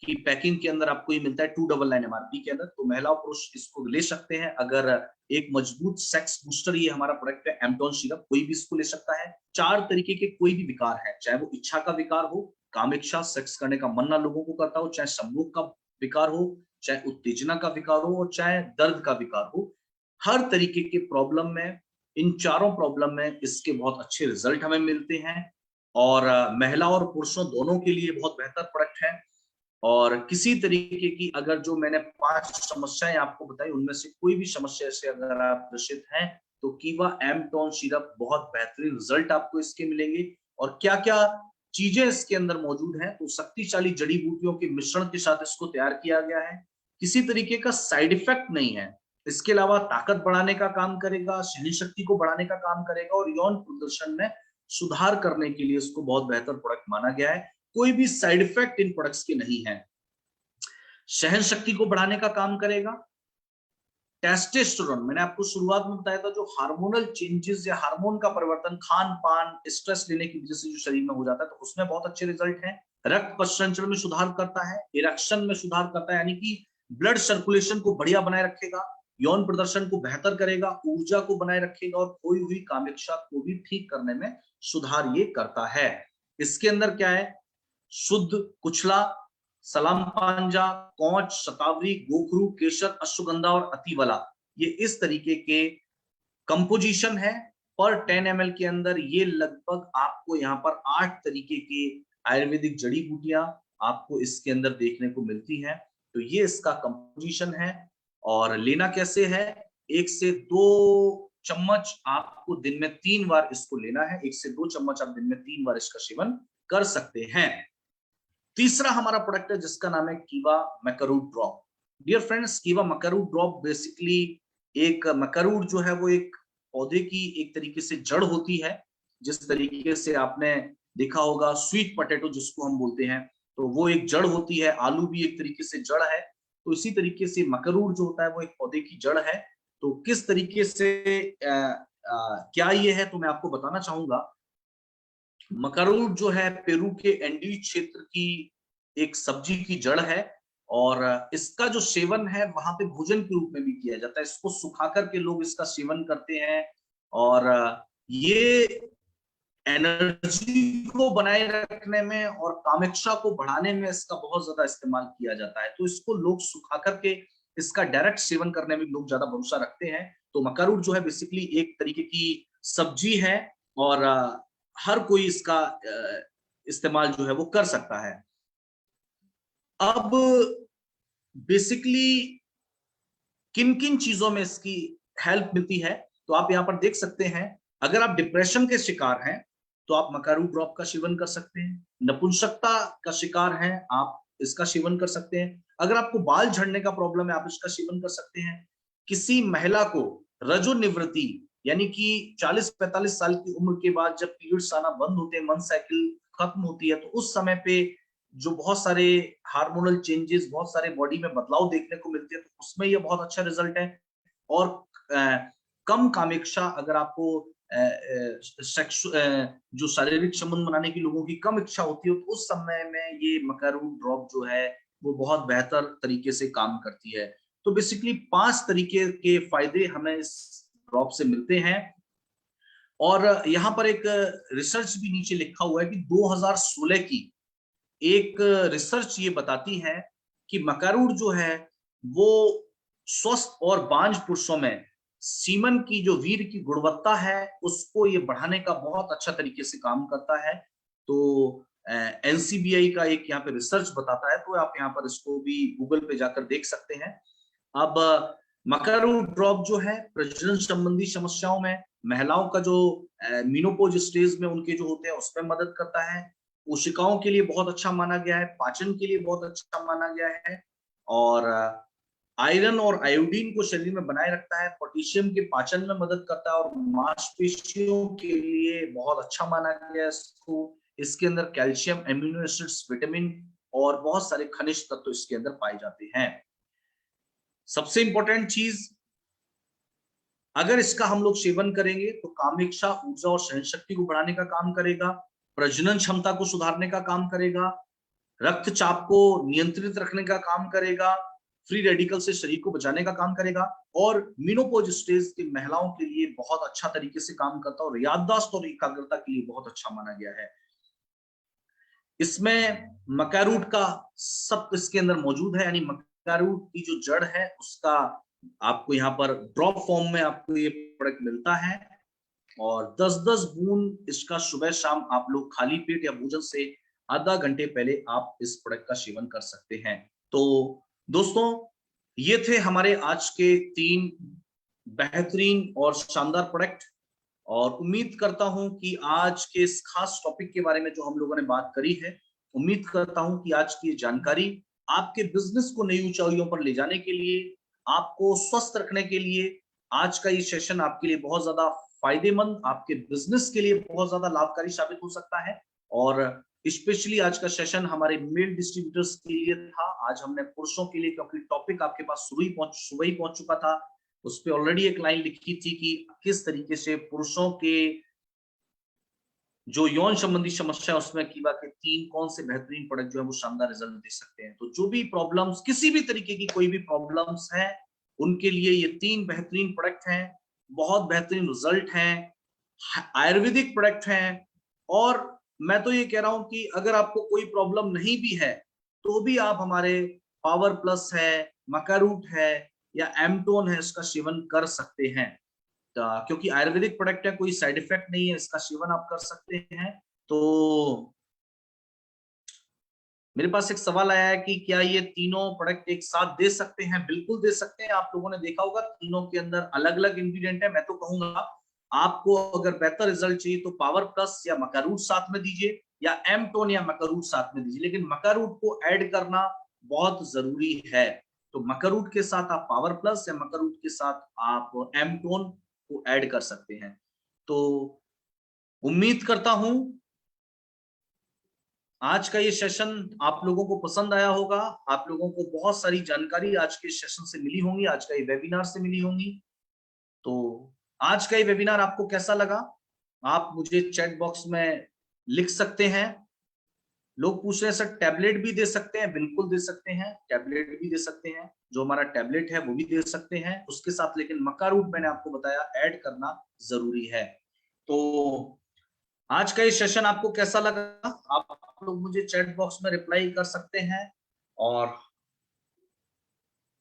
की पैकिंग के अंदर आपको ये मिलता है 299 MRP के अंदर। तो महिला और पुरुष इसको ले सकते हैं। अगर एक मजबूत सेक्स बूस्टर ये हमारा प्रोडक्ट है एम्टोन सिरप, कोई भी इसको ले सकता है। 4 तरीके के कोई भी विकार है, चाहे वो इच्छा का विकार हो, काम इच्छा, सेक्स करने का मन ना लोगों को करता हो, चाहे संभोग का विकार हो, चाहे उत्तेजना का विकार हो, और चाहे दर्द का विकार हो, हर तरीके के प्रॉब्लम में, इन चारों प्रॉब्लम में इसके बहुत अच्छे रिजल्ट हमें मिलते हैं। और महिला और पुरुषों दोनों के लिए बहुत बेहतर प्रोडक्ट है। और किसी तरीके की अगर जो मैंने 5 समस्याएं आपको बताई उनमें से कोई भी समस्या से अगर आप ग्रसित हैं तो कीवा एम्टोन सिरप बहुत बेहतरीन रिजल्ट आपको इसके मिलेंगे। और क्या क्या चीजें इसके अंदर मौजूद हैं, तो शक्तिशाली जड़ी बूटियों के मिश्रण के साथ इसको तैयार किया गया है। किसी तरीके का साइड इफेक्ट नहीं है। इसके अलावा ताकत बढ़ाने का काम करेगा, सहन शक्ति को बढ़ाने का काम करेगा, और यौन प्रदर्शन में सुधार करने के लिए इसको बहुत बेहतर प्रोडक्ट माना गया है। कोई भी साइड इफेक्ट इन प्रोडक्ट्स के नहीं है। सहन शक्ति को बढ़ाने का काम करेगा। टेस्टोस्टेरोन, मैंने आपको शुरुआत में बताया था, जो हार्मोनल चेंजेस या हार्मोन का परिवर्तन खान पान स्ट्रेस लेने की वजह से जो शरीर में हो जाता है, तो उसमें बहुत अच्छे रिजल्ट हैं। रक्त परिसंचरण में सुधार करता है, इरेक्शन में सुधार करता है, यानी कि ब्लड सर्कुलेशन को बढ़िया बनाए रखेगा, यौन प्रदर्शन को बेहतर करेगा, ऊर्जा को बनाए रखेगा, और खोई हुई कामेक्षा को भी ठीक करने में सुधार ये करता है। इसके अंदर क्या है, शुद्ध कुचला, सलाम पांजा, कौच, शतावरी, गोखरू, केसर, अश्वगंधा और अतिवला, ये इस तरीके के कंपोजिशन है। पर 10 ml के अंदर ये लगभग आपको यहाँ पर 8 तरीके के आयुर्वेदिक जड़ी बूटियां आपको इसके अंदर देखने को मिलती हैं। तो ये इसका कंपोजिशन है। और लेना कैसे है, 1 से 2 चम्मच आपको दिन में 3 बार इसको लेना है। 1 से 2 चम्मच आप दिन में 3 बार इसका सेवन कर सकते हैं। तीसरा हमारा प्रोडक्ट है जिसका नाम है कीवा मैकरूट ड्रॉप। डियर फ्रेंड्स, कीवा मैकरूट ड्रॉप बेसिकली एक मैकरूट जो है वो एक पौधे की एक तरीके से जड़ होती है। जिस तरीके से आपने देखा होगा स्वीट पोटैटो जिसको हम बोलते हैं, तो वो एक जड़ होती है। आलू भी एक तरीके से जड़ है। तो इसी तरीके से मैकरूट जो होता है वो एक पौधे की जड़ है। तो किस तरीके से क्या ये है, तो मैं आपको बताना चाहूंगा। मकरूट जो है पेरू के एंडीज क्षेत्र की एक सब्जी की जड़ है। और इसका जो सेवन है वहां पे भोजन के रूप में भी किया जाता है। इसको सुखा करके लोग इसका सेवन करते हैं। और ये एनर्जी को बनाए रखने में और कामेक्षा को बढ़ाने में इसका बहुत ज्यादा इस्तेमाल किया जाता है। तो इसको लोग सुखा करके इसका डायरेक्ट सेवन करने में लोग ज्यादा भरोसा रखते हैं। तो मकरूट जो है बेसिकली एक तरीके की सब्जी है। और हर कोई इसका इस्तेमाल जो है वो कर सकता है। अब बेसिकली किन किन चीजों में इसकी हेल्प मिलती है, तो आप यहां पर देख सकते हैं। अगर आप डिप्रेशन के शिकार हैं तो आप मकरूट ड्रॉप का सेवन कर सकते हैं। नपुंसकता का शिकार हैं, आप इसका सेवन कर सकते हैं। अगर आपको बाल झड़ने का प्रॉब्लम है, आप इसका सेवन कर सकते हैं। किसी महिला को रजोनिवृत्ति, यानी कि 40-45 साल की उम्र के बाद जब पीरियड्स आना बंद होते हैं, मंथ साइकिल खत्म होती है, तो उस समय पे जो बहुत सारे हार्मोनल चेंजेस, बहुत सारे बॉडी में बदलाव देखने को मिलते हैं, तो उसमें ये बहुत अच्छा रिजल्ट है। और कम कामेक्षा, अगर आपको जो शारीरिक संबंध बनाने की लोगों की कम इच्छा होती है, तो उस समय में ये मकरूट ड्रॉप जो है वो बहुत बेहतर तरीके से काम करती है। तो बेसिकली 5 तरीके के फायदे हमें इस ड्रॉप से मिलते हैं। और यहाँ पर एक रिसर्च भी नीचे लिखा हुआ है कि 2016 की एक रिसर्च ये बताती है कि मकरूट जो है वो स्वस्थ और बांझ पुरुषों में सीमन की जो वीर की गुणवत्ता है उसको ये बढ़ाने का बहुत अच्छा तरीके से काम करता है। तो एनसीबीआई का एक यहाँ पे रिसर्च बताता है, तो आप यहाँ पर इसको भी गूगल पे जाकर देख सकते हैं। अब मकरूट ड्रॉप जो है प्रजनन संबंधी समस्याओं में, महिलाओं का जो मीनोपॉज स्टेज में उनके जो होते हैं उसमें मदद करता है। कोशिकाओं के लिए बहुत अच्छा माना गया है, पाचन के लिए बहुत अच्छा माना गया है। और आयरन और आयोडीन को शरीर में बनाए रखता है, पोटेशियम के पाचन में मदद करता है, और मांसपेशियों के लिए बहुत अच्छा माना गया है इसको। इसके अंदर कैल्शियम, एमिनो एसिड्स, विटामिन और बहुत सारे खनिज तत्व इसके अंदर पाए जाते हैं। सबसे इंपॉर्टेंट चीज, अगर इसका हम लोग सेवन करेंगे तो कामेक्षा, ऊर्जा और सहन शक्ति को बढ़ाने का काम करेगा, प्रजनन क्षमता को सुधारने का काम करेगा, रक्तचाप को नियंत्रित रखने का काम करेगा, फ्री रेडिकल से शरीर को बचाने का काम करेगा, और मेनोपॉज स्टेज की महिलाओं के लिए बहुत अच्छा तरीके से काम करता है और याददाश्त और एकाग्रता के लिए बहुत अच्छा माना गया है। इसमें मक्का रूट का सब इसके अंदर मौजूद है, यानी मक्का रूट की जो जड़ है उसका आपको यहाँ पर ड्रॉप फॉर्म में आपको ये प्रोडक्ट मिलता है, और 10-10 बूंद इसका सुबह शाम आप लोग खाली पेट या भोजन से आधा घंटे पहले आप इस प्रोडक्ट का सेवन कर सकते हैं। तो दोस्तों, ये थे हमारे आज के 3 बेहतरीन और शानदार प्रोडक्ट, और उम्मीद करता हूं कि आज के इस खास टॉपिक के बारे में जो हम लोगों ने बात करी है, उम्मीद करता हूं कि आज की जानकारी आपके बिजनेस को नई ऊंचाइयों पर ले जाने के लिए, आपको स्वस्थ रखने के लिए, आज का ये सेशन आपके लिए बहुत ज्यादा फायदेमंद, आपके बिजनेस के लिए बहुत ज्यादा लाभकारी साबित हो सकता है। और स्पेशली आज का सेशन हमारे मेल डिस्ट्रीब्यूटर्स के लिए था। आज हमने पुरुषों के लिए, क्योंकि टॉपिक आपके पास सुबह ही पहुंच चुका था, उस पर ऑलरेडी एक लाइन लिखी थी कि किस तरीके से पुरुषों के जो यौन संबंधी समस्या, उसमें कीवा के 3 कौन से बेहतरीन प्रोडक्ट जो है वो शानदार रिजल्ट दे सकते हैं। तो जो भी प्रॉब्लम्स, किसी भी तरीके की कोई भी प्रॉब्लम्स है, उनके लिए ये 3 बेहतरीन प्रोडक्ट हैं, बहुत बेहतरीन रिजल्ट हैं, आयुर्वेदिक प्रोडक्ट हैं। और मैं तो ये कह रहा हूं कि अगर आपको कोई प्रॉब्लम नहीं भी है तो भी आप हमारे पावर प्लस है, मक्का रूट है या एमटोन है, इसका सेवन कर सकते हैं, क्योंकि आयुर्वेदिक प्रोडक्ट है, कोई साइड इफेक्ट नहीं है, इसका सेवन आप कर सकते हैं। तो मेरे पास एक सवाल आया है कि क्या ये तीनों प्रोडक्ट एक साथ दे सकते हैं? बिल्कुल दे सकते हैं। आप लोगों ने देखा होगा तीनों के अंदर अलग अलग इंग्रेडिएंट है। मैं तो कहूंगा आपको अगर बेहतर रिजल्ट चाहिए तो पावर प्लस या मक्का रूट साथ में दीजिए, या एमटोन या मक्का रूट साथ में दीजिए, लेकिन मक्का रूट को ऐड करना बहुत जरूरी है। तो मक्का रूट के साथ आप पावर प्लस या मक्का रूट के साथ आप एमटोन को ऐड कर सकते हैं। तो उम्मीद करता हूं आज का ये सेशन आप लोगों को पसंद आया होगा। आप लोगों को बहुत सारी जानकारी आज के सेशन से मिली होंगी, आज का ये वेबिनार से मिली होंगी। तो आज का ये वेबिनार आपको कैसा लगा, आप मुझे चैट बॉक्स में लिख सकते हैं। लोग पूछ रहे हैं सर टैबलेट भी दे सकते हैं? बिल्कुल दे सकते हैं, टैबलेट भी दे सकते हैं। जो हमारा टैबलेट है वो भी दे सकते हैं उसके साथ, लेकिन मक्का रूट मैंने आपको बताया ऐड करना जरूरी है। तो आज का ये सेशन आपको कैसा लगा, आप लोग मुझे चैट बॉक्स में रिप्लाई कर सकते हैं। और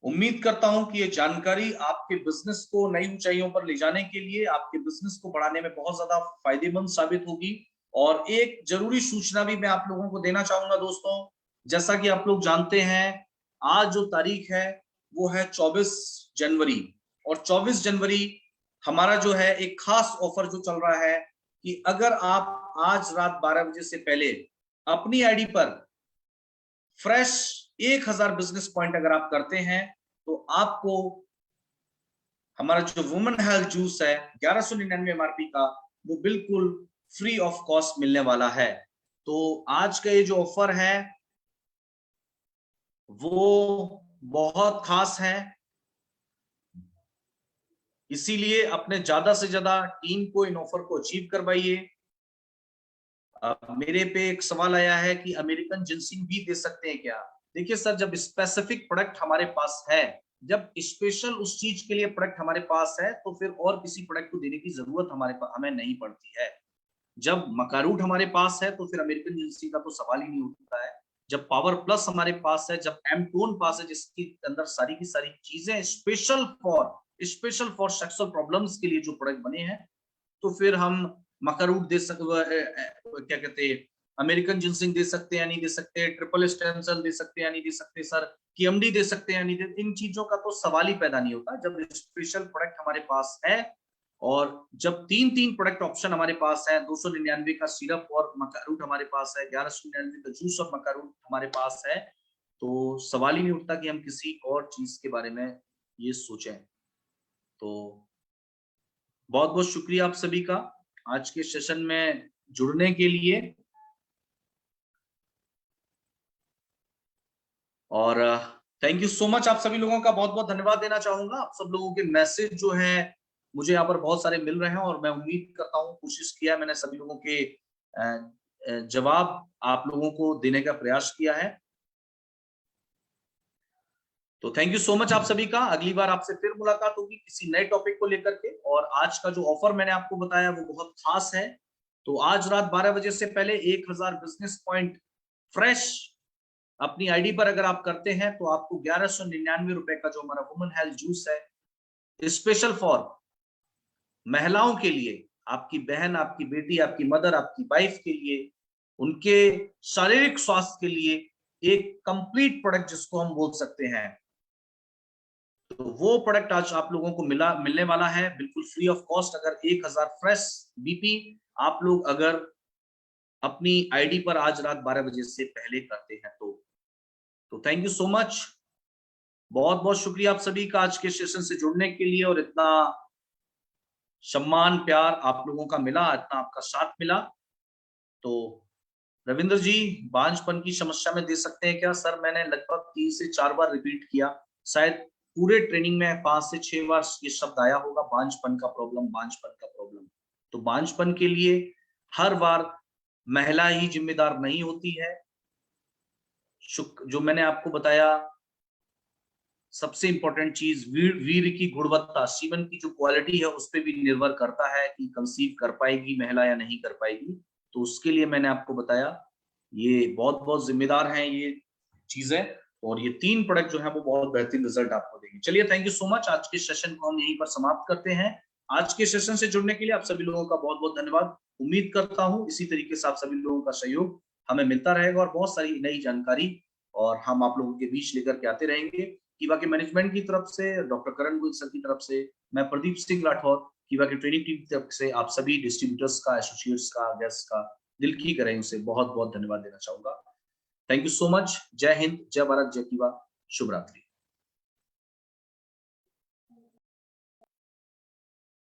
उम्मीद करता हूं कि ये जानकारी आपके बिजनेस को नई ऊंचाइयों पर ले जाने के लिए, आपके बिजनेस को बढ़ाने में बहुत ज्यादा फायदेमंद साबित होगी। और एक जरूरी सूचना भी मैं आप लोगों को देना चाहूंगा दोस्तों, जैसा कि आप लोग जानते हैं आज जो तारीख है वो है 24 जनवरी, और 24 जनवरी हमारा जो है एक खास ऑफर जो चल रहा है कि अगर आप आज रात 12 बजे से पहले अपनी आईडी पर फ्रेश 1000 बिजनेस पॉइंट अगर आप करते हैं तो आपको हमारा जो वुमेन हेल्थ जूस है 1199 एमआरपी का, वो बिल्कुल फ्री ऑफ कॉस्ट मिलने वाला है। तो आज का ये जो ऑफर है वो बहुत खास है, इसीलिए अपने ज्यादा से ज्यादा टीम को इन ऑफर को अचीव करवाइए। मेरे पे एक सवाल आया है कि अमेरिकन जिंसिंग भी दे सकते हैं क्या? देखिए सर, जब स्पेसिफिक प्रोडक्ट हमारे पास है, जब स्पेशल उस चीज के लिए प्रोडक्ट हमारे पास है, तो फिर और किसी प्रोडक्ट को देने की जरूरत हमें नहीं पड़ती है। जब मक्का रूट हमारे पास है तो फिर अमेरिकन जिंसिंग का तो सवाल ही नहीं उठता है। जब पावर प्लस हमारे पास है, जब एमटोन पास है जिसके अंदर सारी की सारी चीजें स्पेशल फॉर सेक्सुअल प्रॉब्लम्स के लिए जो प्रोडक्ट बने हैं, तो फिर हम मक्का रूट दे सकते, क्या कहते हैं, अमेरिकन जिंसिंग दे सकते हैं या नहीं दे सकते, ट्रिपल स्टेम सेल दे सकते हैं या नहीं दे सकते सर, केएमडी दे सकते हैं या नहीं दे, इन चीजों का तो सवाल ही पैदा नहीं होता जब स्पेशल प्रोडक्ट हमारे पास है। और जब 3 प्रोडक्ट ऑप्शन हमारे पास है, 299 का सिरप और मक्का रूट हमारे पास है, 1199 का जूस और मक्का रूट हमारे पास है, तो सवाल ही नहीं उठता कि हम किसी और चीज के बारे में ये सोचें। तो बहुत बहुत शुक्रिया आप सभी का आज के सेशन में जुड़ने के लिए। और थैंक यू सो मच, आप सभी लोगों का बहुत बहुत धन्यवाद देना चाहूंगा। आप सब लोगों के मैसेज जो है मुझे यहाँ पर बहुत सारे मिल रहे हैं, और मैं उम्मीद करता हूँ, कोशिश किया मैंने सभी लोगों के जवाब आप लोगों को देने का प्रयास किया है। तो थैंक यू सो मच आप सभी का। अगली बार आपसे फिर मुलाकात होगी किसी नए टॉपिक को लेकर के। और आज का जो ऑफर मैंने आपको बताया वो बहुत खास है। तो आज रात 12 बजे से पहले 1000 बिजनेस पॉइंट फ्रेश अपनी आईडी पर अगर आप करते हैं तो आपको 1199 रुपए का जो हमारा वुमेन हेल्थ जूस है, स्पेशल फॉर महिलाओं के लिए, आपकी बहन, आपकी बेटी, आपकी मदर, आपकी वाइफ के लिए, उनके शारीरिक स्वास्थ्य के लिए एक कंप्लीट प्रोडक्ट जिसको हम बोल सकते हैं, तो वो प्रोडक्ट आज आप लोगों को मिलने वाला है बिल्कुल फ्री ऑफ कॉस्ट। अगर 1000 फ्रेश बीपी आप लोग अगर अपनी आईडी पर आज रात 12 बजे से पहले करते हैं तो थैंक यू सो मच। बहुत बहुत शुक्रिया आप सभी का आज के सेशन से जुड़ने के लिए, और इतना सम्मान प्यार आप लोगों का मिला, इतना आपका साथ मिला। तो रविंद्र जी, बांझपन की समस्या में दे सकते हैं क्या? सर मैंने लगभग 3 से 4 बार रिपीट किया, शायद पूरे ट्रेनिंग में 5 से 6 बार ये शब्द आया होगा, बांझपन का प्रॉब्लम, बांझपन का प्रॉब्लम। तो बांझपन के लिए हर बार महिला ही जिम्मेदार नहीं होती है। जो मैंने आपको बताया, सबसे इंपॉर्टेंट चीज वीर की गुणवत्ता, सीमन की जो क्वालिटी है उस पर भी निर्भर करता है कि कंसीव कर पाएगी महिला या नहीं कर पाएगी। तो उसके लिए मैंने आपको बताया, ये बहुत बहुत जिम्मेदार हैं ये चीजें, और ये 3 प्रोडक्ट जो है वो बहुत बेहतरीन रिजल्ट आपको देंगे। चलिए थैंक यू सो मच। आज के सेशन को हम यहीं पर समाप्त करते हैं। आज के सेशन से जुड़ने के लिए आप सभी लोगों का बहुत बहुत धन्यवाद। उम्मीद करता हूँ इसी तरीके से आप सभी लोगों का सहयोग हमें मिलता रहेगा और बहुत सारी नई जानकारी और हम आप लोगों के बीच लेकर के आते रहेंगे। कीवा के मैनेजमेंट की तरफ से, डॉक्टर करण गोयल सर की तरफ से, मैं प्रदीप सिंह राठौर, कीवा की ट्रेनिंग टीम की तरफ से आप सभी डिस्ट्रीब्यूटर्स का, एसोसिएट्स का, गेस्ट का दिल की गहराइयों से बहुत बहुत धन्यवाद देना चाहूंगा। Thank you so much. जय हिंद, जय भारत, जय कीवा, शुभ रात्रि।